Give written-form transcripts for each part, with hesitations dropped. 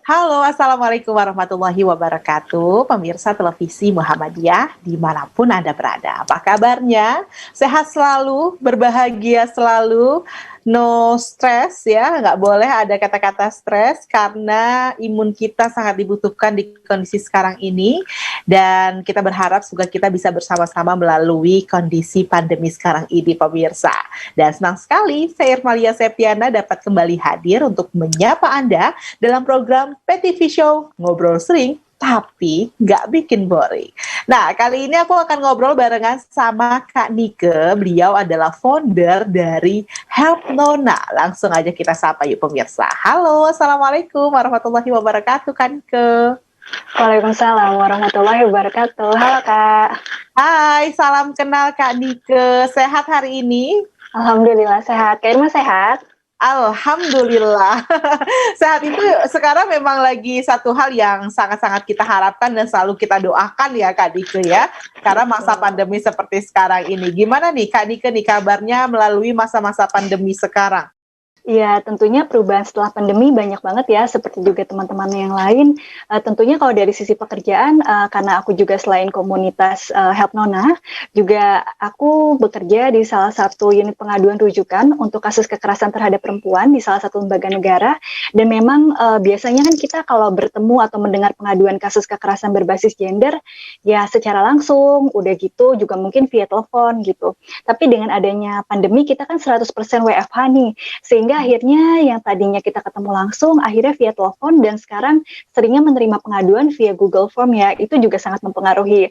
Halo, Assalamualaikum warahmatullahi wabarakatuh. Pemirsa televisi Muhammadiyah dimanapun Anda berada. Apa kabarnya? Sehat selalu, berbahagia selalu, no stress ya. Nggak boleh ada kata-kata stres karena imun kita sangat dibutuhkan di kondisi sekarang ini. Dan kita berharap semoga kita bisa bersama-sama melalui kondisi pandemi sekarang ini, pemirsa. Dan senang sekali saya Irmalia Septiana dapat kembali hadir untuk menyapa Anda dalam program PTV Show Ngobrol Sering tapi nggak bikin boring. Nah, kali ini aku akan ngobrol barengan sama Kak Nike. Beliau adalah founder dari Help Nona. Langsung aja kita sapa yuk pemirsa. Halo, Assalamualaikum warahmatullahi wabarakatuh Kak Nike. Waalaikumsalam warahmatullahi wabarakatuh. Halo Kak. Hai, salam kenal Kak Nike. Sehat hari ini? Alhamdulillah sehat. Kak Irma sehat? Alhamdulillah. Saat itu sekarang memang lagi satu hal yang sangat-sangat kita harapkan dan selalu kita doakan ya Kak Nike ya. Karena masa pandemi seperti sekarang ini. Gimana nih Kak Nike nih kabarnya melalui masa-masa pandemi sekarang? Iya, tentunya perubahan setelah pandemi banyak banget ya, seperti juga teman-teman yang lain. Tentunya kalau dari sisi pekerjaan, karena aku juga selain komunitas Help Nona, juga aku bekerja di salah satu unit pengaduan rujukan untuk kasus kekerasan terhadap perempuan di salah satu lembaga negara. Dan memang biasanya kan kita kalau bertemu atau mendengar pengaduan kasus kekerasan berbasis gender, ya secara langsung, udah gitu juga mungkin via telepon gitu. Tapi dengan adanya pandemi, kita kan 100% WFH nih, sehingga akhirnya yang tadinya kita ketemu langsung akhirnya via telepon dan sekarang seringnya menerima pengaduan via Google Form ya, itu juga sangat mempengaruhi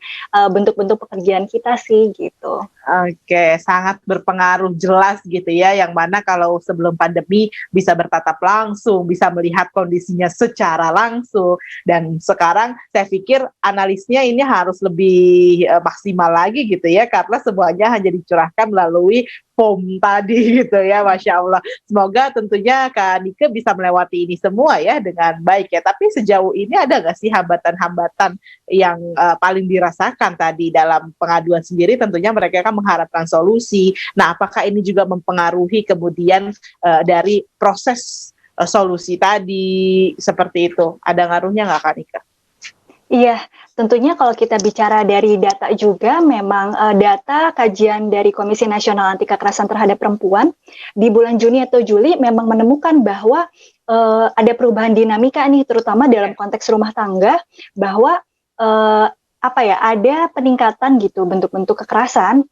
bentuk-bentuk pekerjaan kita sih gitu. Oke, sangat berpengaruh jelas gitu ya, yang mana kalau sebelum pandemi bisa bertatap langsung, bisa melihat kondisinya secara langsung, dan sekarang saya pikir analisnya ini harus lebih maksimal lagi gitu ya, karena semuanya hanya dicurahkan melalui form tadi gitu ya, Masya Allah. Semoga tentunya Kak Nike bisa melewati ini semua ya dengan baik ya, tapi sejauh ini ada nggak sih hambatan-hambatan yang paling dirasakan tadi dalam pengaduan sendiri? Tentunya mereka kan mengharapkan solusi. Nah, apakah ini juga mempengaruhi kemudian dari proses solusi tadi seperti itu? Ada ngaruhnya nggak Kak Nika? Iya, tentunya kalau kita bicara dari data juga, memang data kajian dari Komisi Nasional Anti Kekerasan Terhadap Perempuan di bulan Juni atau Juli memang menemukan bahwa ada perubahan dinamika nih, terutama dalam konteks rumah tangga, bahwa ada peningkatan gitu bentuk-bentuk kekerasan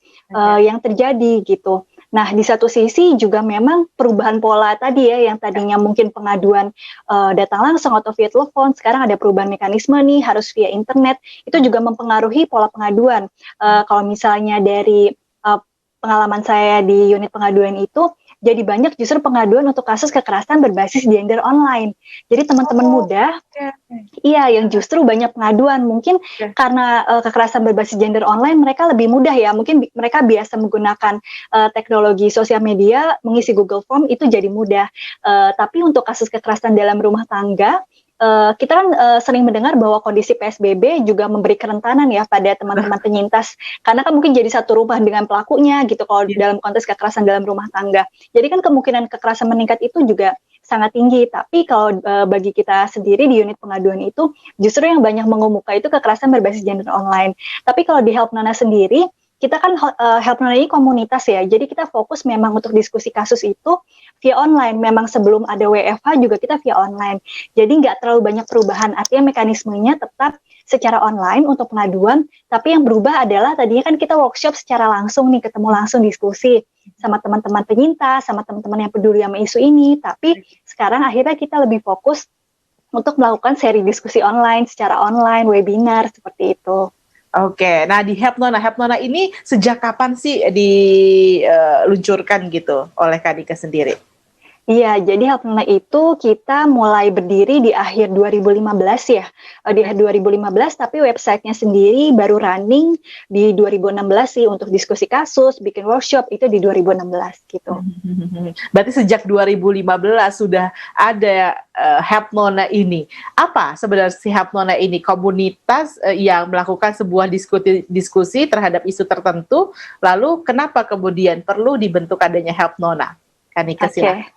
yang terjadi gitu. Nah, di satu sisi juga memang perubahan pola tadi ya, yang tadinya mungkin pengaduan datang langsung atau via telepon, sekarang ada perubahan mekanisme nih, harus via internet, itu juga mempengaruhi pola pengaduan. Kalau misalnya dari pengalaman saya di unit pengaduan itu, jadi banyak justru pengaduan untuk kasus kekerasan berbasis gender online. Jadi teman-teman muda, iya, yang justru banyak pengaduan. Mungkin karena kekerasan berbasis gender online, mereka lebih mudah ya. Mungkin mereka biasa menggunakan teknologi sosial media, mengisi Google Form, itu jadi mudah. Tapi untuk kasus kekerasan dalam rumah tangga, kita kan sering mendengar bahwa kondisi PSBB juga memberi kerentanan ya pada teman-teman penyintas, karena kan mungkin jadi satu rumah dengan pelakunya gitu kalau dalam konteks kekerasan dalam rumah tangga. Jadi kan kemungkinan kekerasan meningkat itu juga sangat tinggi. Tapi kalau bagi kita sendiri di unit pengaduan itu, justru yang banyak mengemuka itu kekerasan berbasis gender online. Tapi kalau di Help Nona sendiri, kita kan Help Nona ini komunitas ya, jadi kita fokus memang untuk diskusi kasus itu via online. Memang sebelum ada WFH juga kita via online, jadi nggak terlalu banyak perubahan, artinya mekanismenya tetap secara online untuk pengaduan, tapi yang berubah adalah tadinya kan kita workshop secara langsung nih, ketemu langsung diskusi sama teman-teman penyintas, sama teman-teman yang peduli sama isu ini, tapi sekarang akhirnya kita lebih fokus untuk melakukan seri diskusi online, secara online, webinar, seperti itu. Oke, nah di Help Nona ini sejak kapan sih diluncurkan gitu oleh Kak Nika sendiri? Iya, jadi Help Nona itu kita mulai berdiri di akhir 2015 ya, di akhir 2015, tapi websitenya sendiri baru running di 2016 sih, untuk diskusi kasus, bikin workshop itu di 2016 gitu. Berarti sejak 2015 sudah ada Help Nona ini. Apa sebenarnya si Help Nona ini? Komunitas yang melakukan sebuah diskusi terhadap isu tertentu, lalu kenapa kemudian perlu dibentuk adanya Help Nona? Kanika, silakan.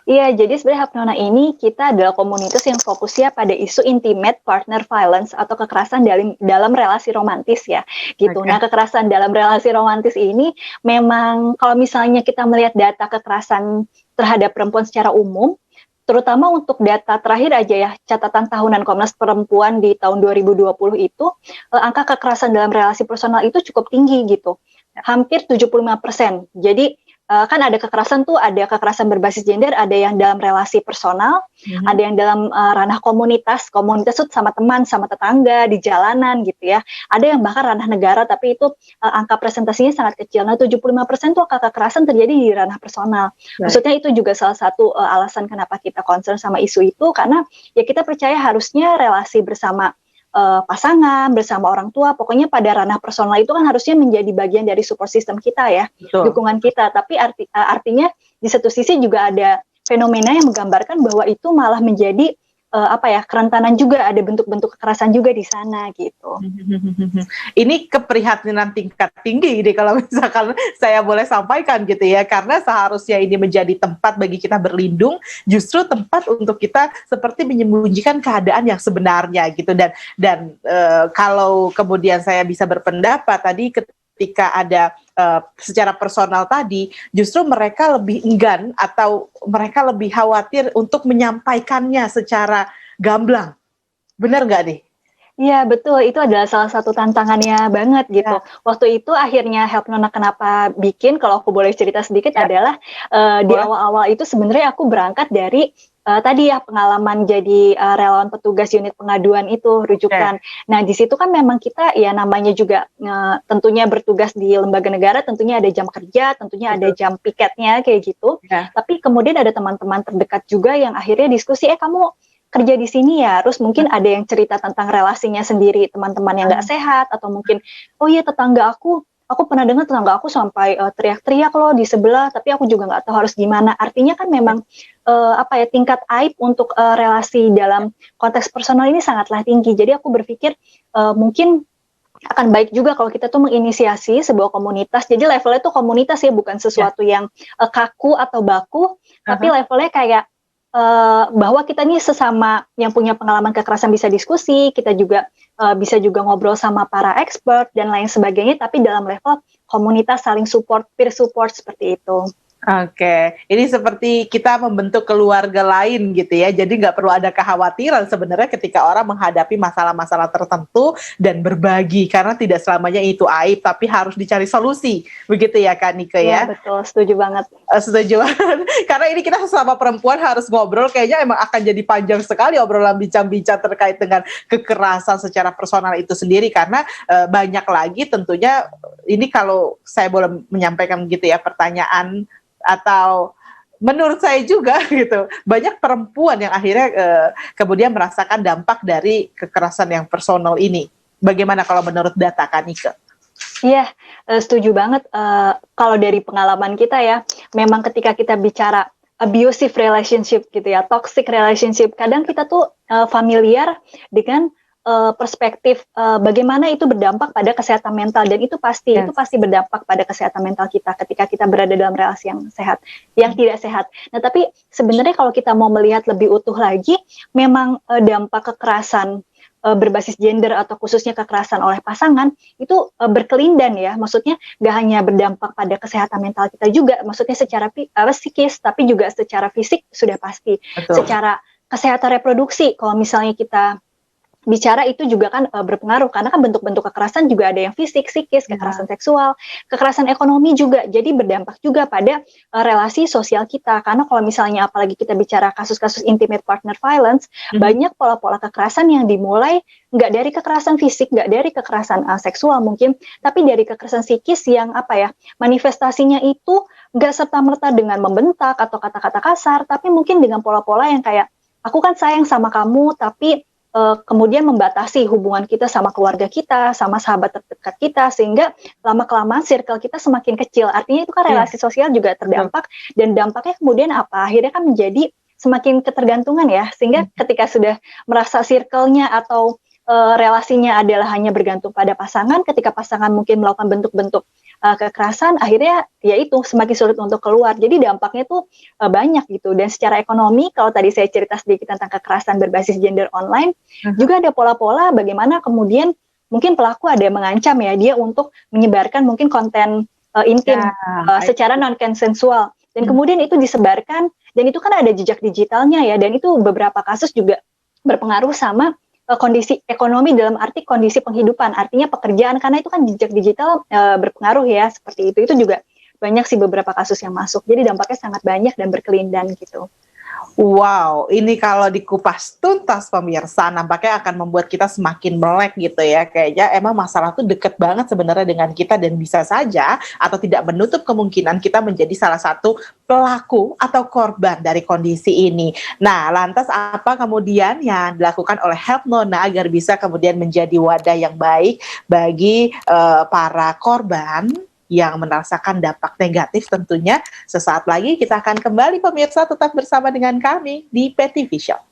Iya, jadi sebenarnya Hapnona ini kita adalah komunitas yang fokusnya pada isu intimate partner violence atau kekerasan dalam relasi romantis ya, gitu. Oke. Nah, kekerasan dalam relasi romantis ini memang kalau misalnya kita melihat data kekerasan terhadap perempuan secara umum, terutama untuk data terakhir aja ya, catatan tahunan Komnas Perempuan di tahun 2020 itu, angka kekerasan dalam relasi personal itu cukup tinggi gitu, hampir 75%. Jadi kan ada kekerasan tuh, ada kekerasan berbasis gender, ada yang dalam relasi personal, ada yang dalam ranah komunitas tuh sama teman, sama tetangga, di jalanan gitu ya. Ada yang bahkan ranah negara, tapi itu angka presentasinya sangat kecil. Nah, 75% tuh angka kekerasan terjadi di ranah personal. Baik. Maksudnya itu juga salah satu alasan kenapa kita concern sama isu itu, karena ya kita percaya harusnya relasi bersama pasangan, bersama orang tua, pokoknya pada ranah personal itu kan harusnya menjadi bagian dari support system kita ya, Betul. dukungan kita. Tapi artinya di satu sisi juga ada fenomena yang menggambarkan bahwa itu malah menjadi kerentanan juga, ada bentuk-bentuk kekerasan juga di sana gitu. Ini keprihatinan tingkat tinggi ini kalau misalkan saya boleh sampaikan gitu ya, karena seharusnya ini menjadi tempat bagi kita berlindung, justru tempat untuk kita seperti menyembunyikan keadaan yang sebenarnya gitu. Dan kalau kemudian saya bisa berpendapat tadi ketika ada secara personal tadi, justru mereka lebih enggan atau mereka lebih khawatir untuk menyampaikannya secara gamblang. Benar nggak nih? Iya betul, itu adalah salah satu tantangannya banget gitu. Ya. Waktu itu akhirnya Helpnona kenapa bikin, kalau aku boleh cerita sedikit, adalah di awal-awal itu sebenarnya aku berangkat dari tadi ya pengalaman jadi relawan petugas unit pengaduan itu rujukan. Nah di situ kan memang kita ya namanya juga tentunya bertugas di lembaga negara, tentunya ada jam kerja, tentunya ada jam piketnya kayak gitu. Tapi kemudian ada teman-teman terdekat juga yang akhirnya diskusi, kamu kerja di sini ya, terus mungkin ada yang cerita tentang relasinya sendiri, teman-teman yang nggak sehat, atau mungkin, oh iya tetangga aku pernah dengar tetangga aku sampai teriak-teriak loh di sebelah, tapi aku juga nggak tahu harus gimana. Artinya kan memang tingkat aib untuk relasi dalam konteks personal ini sangatlah tinggi. Jadi aku berpikir mungkin akan baik juga kalau kita tuh menginisiasi sebuah komunitas. Jadi levelnya tuh komunitas ya, bukan sesuatu yang kaku atau baku, tapi levelnya kayak bahwa kita nih sesama yang punya pengalaman kekerasan bisa diskusi, kita juga bisa juga ngobrol sama para expert dan lain sebagainya, tapi dalam level komunitas saling support, peer support seperti itu. Oke, ini seperti kita membentuk keluarga lain gitu ya, jadi nggak perlu ada kekhawatiran sebenarnya ketika orang menghadapi masalah-masalah tertentu dan berbagi, karena tidak selamanya itu aib, tapi harus dicari solusi, begitu ya Kak Nike ya? Iya betul, setuju banget. Setuju banget, karena ini kita sesama perempuan harus ngobrol, kayaknya emang akan jadi panjang sekali obrolan bincang-bincang terkait dengan kekerasan secara personal itu sendiri, karena banyak lagi tentunya, ini kalau saya boleh menyampaikan gitu ya, pertanyaan atau menurut saya juga gitu, banyak perempuan yang akhirnya kemudian merasakan dampak dari kekerasan yang personal ini. Bagaimana kalau menurut data Kak Nike? Iya, setuju banget. Kalau dari pengalaman kita ya, memang ketika kita bicara abusive relationship gitu ya, toxic relationship, kadang kita tuh familiar dengan perspektif bagaimana itu berdampak pada kesehatan mental, dan itu pasti berdampak pada kesehatan mental kita ketika kita berada dalam relasi yang sehat, yang tidak sehat. Nah, tapi sebenarnya kalau kita mau melihat lebih utuh lagi, memang dampak kekerasan berbasis gender atau khususnya kekerasan oleh pasangan itu berkelindan ya, maksudnya nggak hanya berdampak pada kesehatan mental kita juga, maksudnya secara psikis, tapi juga secara fisik sudah pasti. Betul. Secara kesehatan reproduksi, kalau misalnya kita bicara itu juga kan berpengaruh, karena kan bentuk-bentuk kekerasan juga ada yang fisik, psikis, kekerasan seksual, kekerasan ekonomi juga, jadi berdampak juga pada relasi sosial kita. Karena kalau misalnya apalagi kita bicara kasus-kasus intimate partner violence, banyak pola-pola kekerasan yang dimulai nggak dari kekerasan fisik, nggak dari kekerasan seksual mungkin, tapi dari kekerasan psikis yang manifestasinya itu nggak serta-merta dengan membentak atau kata-kata kasar, tapi mungkin dengan pola-pola yang kayak, aku kan sayang sama kamu, tapi kemudian membatasi hubungan kita sama keluarga kita, sama sahabat terdekat kita, sehingga lama-kelamaan circle kita semakin kecil. Artinya itu kan relasi sosial juga terdampak, dan dampaknya kemudian apa? Akhirnya kan menjadi semakin ketergantungan ya, sehingga ketika sudah merasa circle-nya atau relasinya adalah hanya bergantung pada pasangan, ketika pasangan mungkin melakukan bentuk-bentuk kekerasan, akhirnya ya itu semakin sulit untuk keluar. Jadi dampaknya tuh banyak gitu. Dan secara ekonomi, kalau tadi saya cerita sedikit tentang kekerasan berbasis gender online, juga ada pola-pola bagaimana kemudian mungkin pelaku ada yang mengancam ya dia untuk menyebarkan mungkin konten intim secara non konsensual, dan kemudian itu disebarkan, dan itu kan ada jejak digitalnya ya, dan itu beberapa kasus juga berpengaruh sama kondisi ekonomi dalam arti kondisi penghidupan, artinya pekerjaan, karena itu kan jejak digital berpengaruh ya, seperti itu juga banyak sih beberapa kasus yang masuk, jadi dampaknya sangat banyak dan berkelindan gitu. Wow, ini kalau dikupas tuntas pemirsa, nampaknya akan membuat kita semakin melek gitu ya. Kayaknya emang masalah tuh deket banget sebenarnya dengan kita, dan bisa saja atau tidak menutup kemungkinan kita menjadi salah satu pelaku atau korban dari kondisi ini. Nah, lantas apa kemudian yang dilakukan oleh Help Nona agar bisa kemudian menjadi wadah yang baik bagi para korban yang merasakan dampak negatif tentunya. Sesaat lagi kita akan kembali pemirsa, tetap bersama dengan kami di PTV Show.